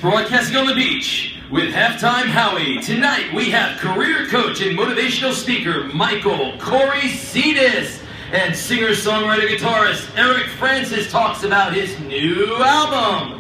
broadcasting on the beach with Halftime Howie. Tonight we have career coach and motivational speaker Michael Corey-Cetus and singer-songwriter guitarist Eric Francis talks about his new album.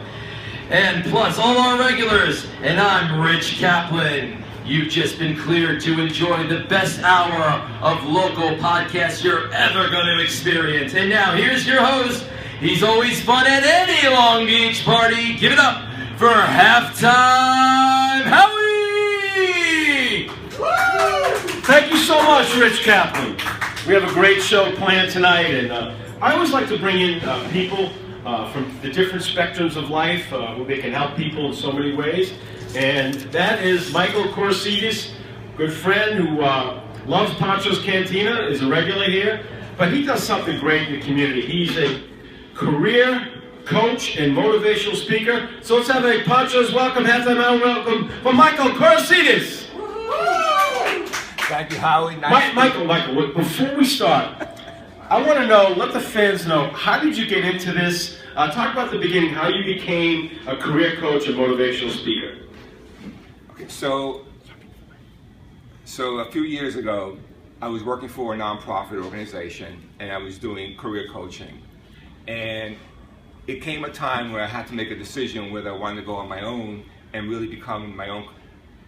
And plus all our regulars, and I'm Rich Kaplan. You've just been cleared to enjoy the best hour of local podcasts you're ever going to experience. And now here's your host. He's always fun at any Long Beach party. Give it up for Halftime Howie! Thank you so much, Rich Kaplan. We have a great show planned tonight, and I always like to bring in people from the different spectrums of life where they can help people in so many ways. And that is Michael Corey-Cetus, good friend who loves Pancho's Cantina, is a regular here, but he does something great in the community. He's a career coach and motivational speaker. So let's have a Pancho's welcome, halftime hour welcome for Michael Corey-Cetus. Thank you, Howie. Michael, before we start, I want to know, let the fans know, how did you get into this? Talk about the beginning, how you became a career coach and motivational speaker. Okay, so a few years ago, I was working for a nonprofit organization, and I was doing career coaching. And it came a time where I had to make a decision whether I wanted to go on my own and really become my own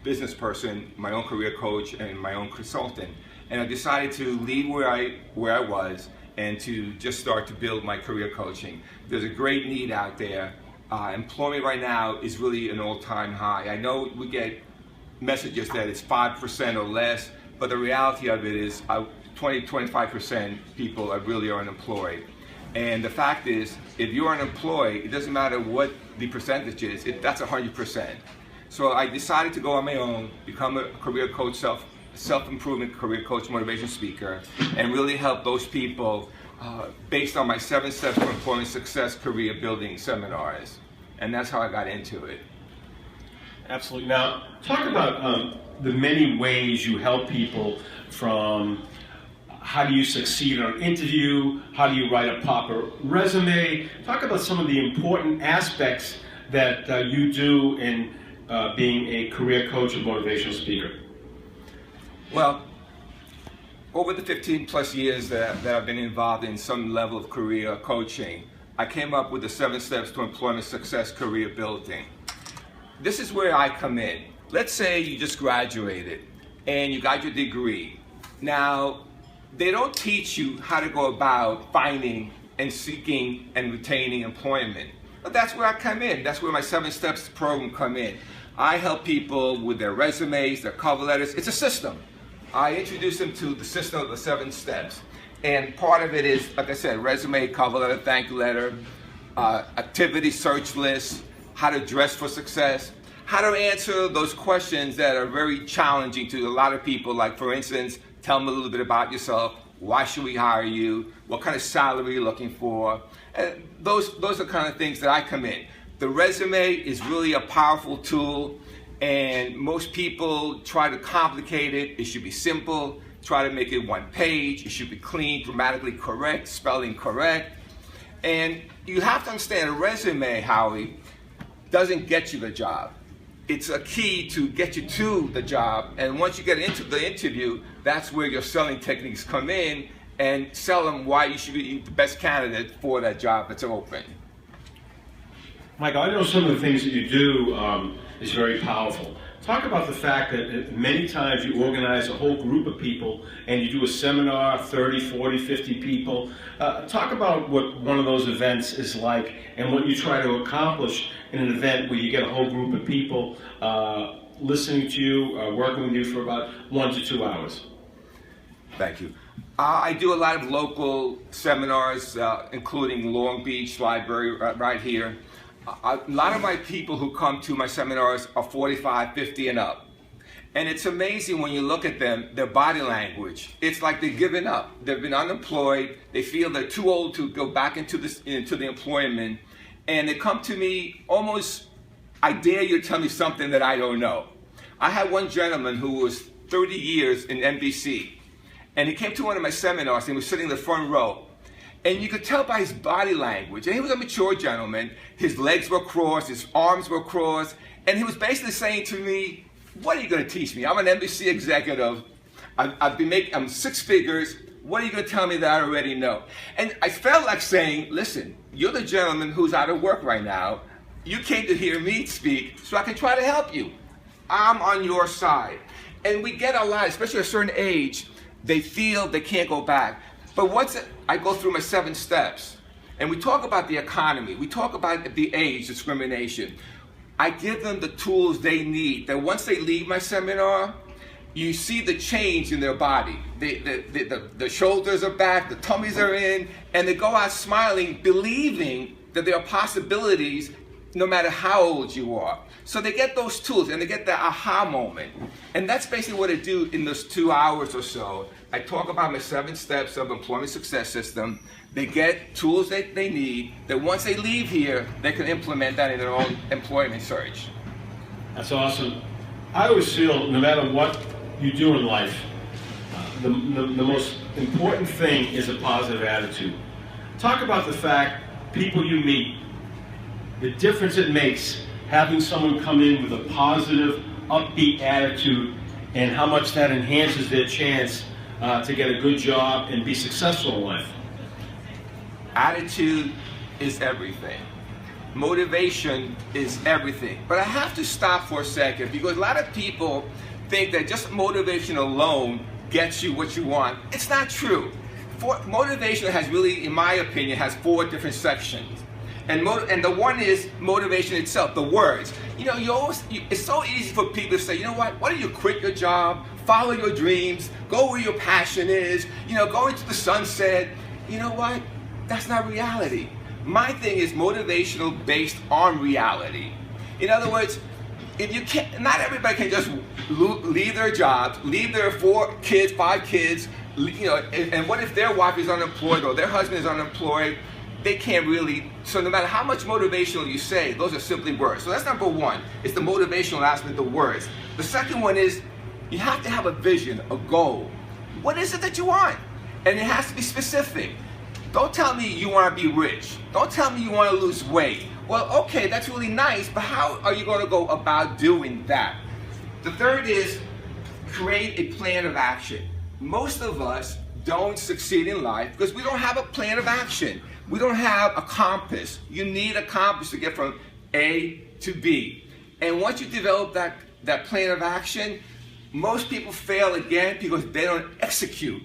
business person, my own career coach, and my own consultant. And I decided to leave where I was and to just start to build my career coaching. There's a great need out there. Employment right now is really an all-time high. I know we get messages that it's 5% or less, but the reality of it is 20-25% people are really unemployed. And the fact is, if you're unemployed, it doesn't matter what the percentage is, that's 100%. So I decided to go on my own, become a career coach, self-improvement career coach, motivation speaker, and really help those people based on my 7 steps to employment success career building seminars. And that's how I got into it. Absolutely. Now, talk about the many ways you help people, from how do you succeed on an interview, how do you write a proper resume. Talk about some of the important aspects that you do in being a career coach and motivational speaker. Well, over the 15 plus years that I've been involved in some level of career coaching, I came up with the 7 steps to employment success career building. This is where I come in. Let's say you just graduated and you got your degree. Now, they don't teach you how to go about finding and seeking and retaining employment. But that's where I come in. That's where my 7 steps program come in. I help people with their resumes, their cover letters. It's a system. I introduce them to the system of the 7 steps. And part of it is, like I said, resume, cover letter, thank you letter, activity search list, how to dress for success, how to answer those questions that are very challenging to a lot of people. Like, for instance, tell them a little bit about yourself. Why should we hire you? What kind of salary are you looking for? And those are the kind of things that I come in. The resume is really a powerful tool, and most people try to complicate it. It should be simple. Try to make it 1 page. It should be clean, grammatically correct, spelling correct. And you have to understand, a resume, Howie, doesn't get you the job. It's a key to get you to the job, and once you get into the interview, that's where your selling techniques come in, and sell them why you should be the best candidate for that job that's open. Michael, I know some of the things that you do is very powerful. Talk about the fact that many times you organize a whole group of people and you do a seminar, 30, 40, 50 people. Talk about what one of those events is like and what you try to accomplish in an event where you get a whole group of people listening to you, working with you for about 1 to 2 hours. Thank you. I do a lot of local seminars, including Long Beach Library right here. A lot of my people who come to my seminars are 45, 50 and up. And it's amazing when you look at them, their body language. It's like they're giving up. They've been unemployed. They feel they're too old to go back into the employment. And they come to me almost, I dare you to tell me something that I don't know. I had one gentleman who was 30 years in NBC. And he came to one of my seminars and he was sitting in the front row. And you could tell by his body language, and he was a mature gentleman, his legs were crossed, his arms were crossed, and he was basically saying to me, what are you going to teach me? I'm an embassy executive, I'm 6 figures, what are you going to tell me that I already know? And I felt like saying, listen, you're the gentleman who's out of work right now, you came to hear me speak, so I can try to help you. I'm on your side. And we get a lot, especially at a certain age, they feel they can't go back. But I go through my 7 steps, and we talk about the economy, we talk about the age discrimination. I give them the tools they need, that once they leave my seminar, you see the change in their body. The shoulders are back, the tummies are in, and they go out smiling, believing that there are possibilities no matter how old you are. So they get those tools and they get the aha moment. And that's basically what I do in those 2 hours or so. I talk about my 7 steps of employment success system. They get tools that they need, that once they leave here, they can implement that in their own employment search. That's awesome. I always feel no matter what you do in life, the most important thing is a positive attitude. Talk about the fact, people you meet, the difference it makes having someone come in with a positive, upbeat attitude, and how much that enhances their chance to get a good job and be successful in life. Attitude is everything. Motivation is everything. But I have to stop for a second, because a lot of people think that just motivation alone gets you what you want. It's not true. Motivation has really, in my opinion, has 4 different sections. And the one is motivation itself, the words. You know, it's so easy for people to say, you know what, why don't you quit your job, follow your dreams, go where your passion is, you know, go into the sunset. You know what? That's not reality. My thing is motivational based on reality. In other words, if you can't, not everybody can just leave their jobs, leave their 4 kids, 5 kids, you know, and what if their wife is unemployed or their husband is unemployed? They can't really, so no matter how much motivational you say, those are simply words. So that's number 1, it's the motivational aspect, the words. The second one is, you have to have a vision, a goal. What is it that you want? And it has to be specific. Don't tell me you want to be rich. Don't tell me you want to lose weight. Well, okay, that's really nice, but how are you going to go about doing that? The third is, create a plan of action. Most of us don't succeed in life because we don't have a plan of action. We don't have a compass. You need a compass to get from A to B. And once you develop that plan of action, most people fail again because they don't execute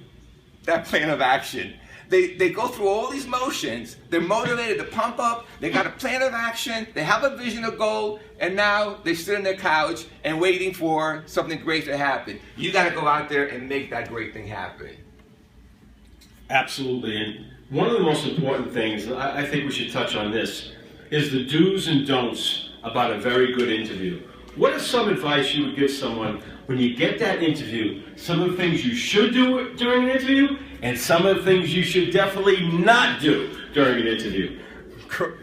that plan of action. They go through all these motions, they're motivated to pump up, they got a plan of action, they have a vision, a goal, and now they sit on their couch and waiting for something great to happen. You got to go out there and make that great thing happen. Absolutely. And one of the most important things, I think we should touch on this, is the do's and don'ts about a very good interview. What is some advice you would give someone when you get that interview? Some of the things you should do during an interview, and some of the things you should definitely not do during an interview.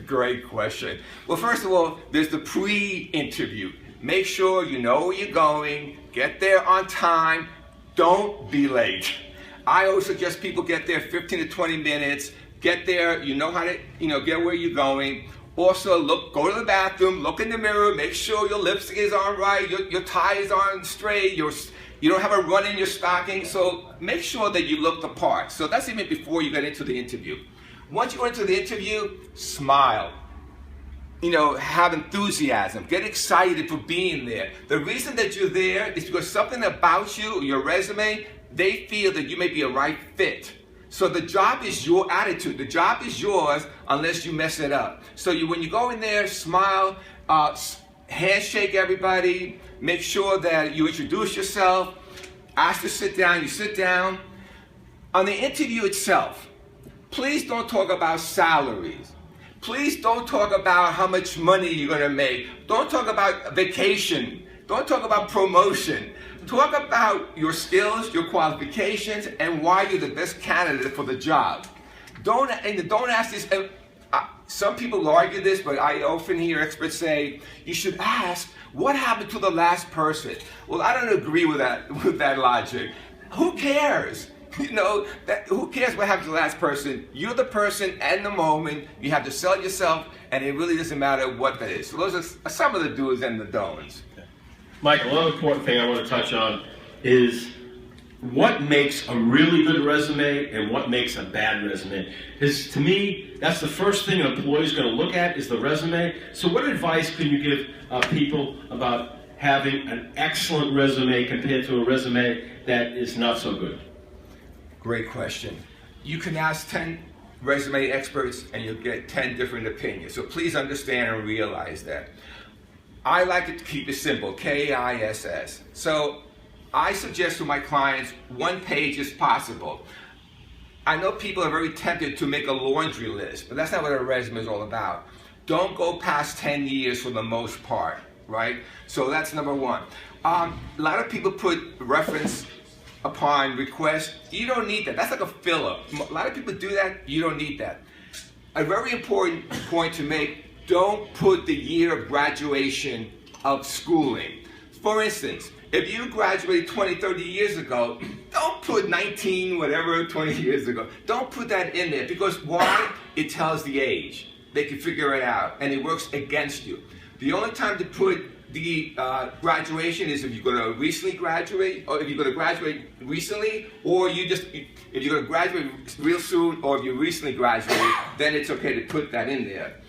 Great question. Well, first of all, there's the pre-interview. Make sure you know where you're going, get there on time, don't be late. I always suggest people get there 15 to 20 minutes, get there, you know how to, get where you're going. Also, go to the bathroom, look in the mirror, make sure your lipstick is on right, your ties aren't straight, you don't have a run in your stocking, so make sure that you look the part. So that's even before you get into the interview. Once you go into the interview, smile. Have enthusiasm, get excited for being there. The reason that you're there is because something about you, your resume, they feel that you may be a right fit. So the job is your attitude. The job is yours unless you mess it up. So when you go in there, smile, handshake everybody, make sure that you introduce yourself, ask to sit down, you sit down. On the interview itself, please don't talk about salaries. Please don't talk about how much money you're going to make. Don't talk about vacation. Don't talk about promotion. Talk about your skills, your qualifications, and why you're the best candidate for the job. Don't ask this. Some people argue this, but I often hear experts say you should ask, what happened to the last person? Well, I don't agree with that logic. Who cares? You know, who cares what happened to the last person? You're the person and the moment. You have to sell yourself, and it really doesn't matter what that is. So those are some of the do's and the don'ts. Michael, another important thing I want to touch on is what makes a really good resume and what makes a bad resume. Because to me, that's the first thing an employee is going to look at is the resume. So what advice can you give people about having an excellent resume compared to a resume that is not so good? Great question. You can ask 10 resume experts and you'll get 10 different opinions. So please understand and realize that. I like to keep it simple, KISS. So I suggest to my clients 1 page is possible. I know people are very tempted to make a laundry list, but that's not what a resume is all about. Don't go past 10 years for the most part, right? So that's number 1. A lot of people put reference upon request. You don't need that. That's like a filler. A lot of people do that. You don't need that. A very important point to make, don't put the year of graduation of schooling. For instance, if you graduated 20, 30 years ago, don't put 19, whatever, 20 years ago. Don't put that in there because why? It tells the age. They can figure it out and it works against you. The only time to put the graduation is if you're going to recently graduate, or if you're going to graduate recently, or if you're going to graduate real soon, or if you recently graduated, then it's okay to put that in there.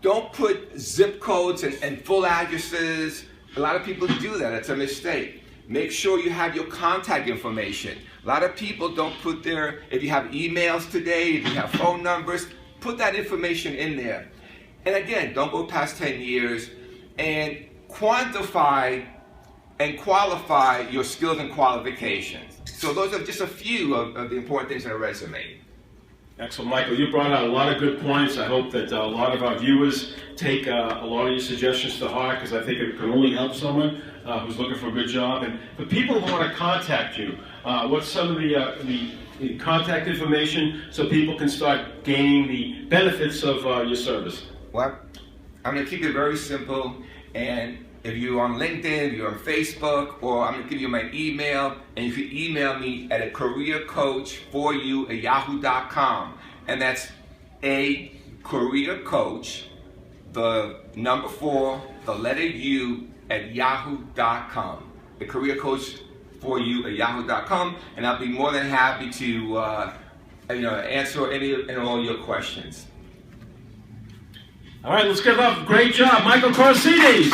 Don't put zip codes and full addresses. A lot of people do that. It's a mistake. Make sure you have your contact information. A lot of people don't put their, if you have emails today, if you have phone numbers, put that information in there. And again, don't go past 10 years and quantify and qualify your skills and qualifications. So those are just a few of the important things in a resume. Excellent, Michael. You brought out a lot of good points. I hope that a lot of our viewers take a lot of your suggestions to heart because I think it can only help someone who's looking for a good job. And for people who want to contact you, what's some of the contact information so people can start gaining the benefits of your service? Well, I'm going to keep it very simple. And if you're on LinkedIn, if you're on Facebook, or I'm going to give you my email, and you can email me at careercoach4you@yahoo.com. And that's a career coach, the number 4, the letter U @yahoo.com. The career coach for you @yahoo.com, and I'll be more than happy to answer any and all your questions. All right, let's give up. Great job, Michael Corsides.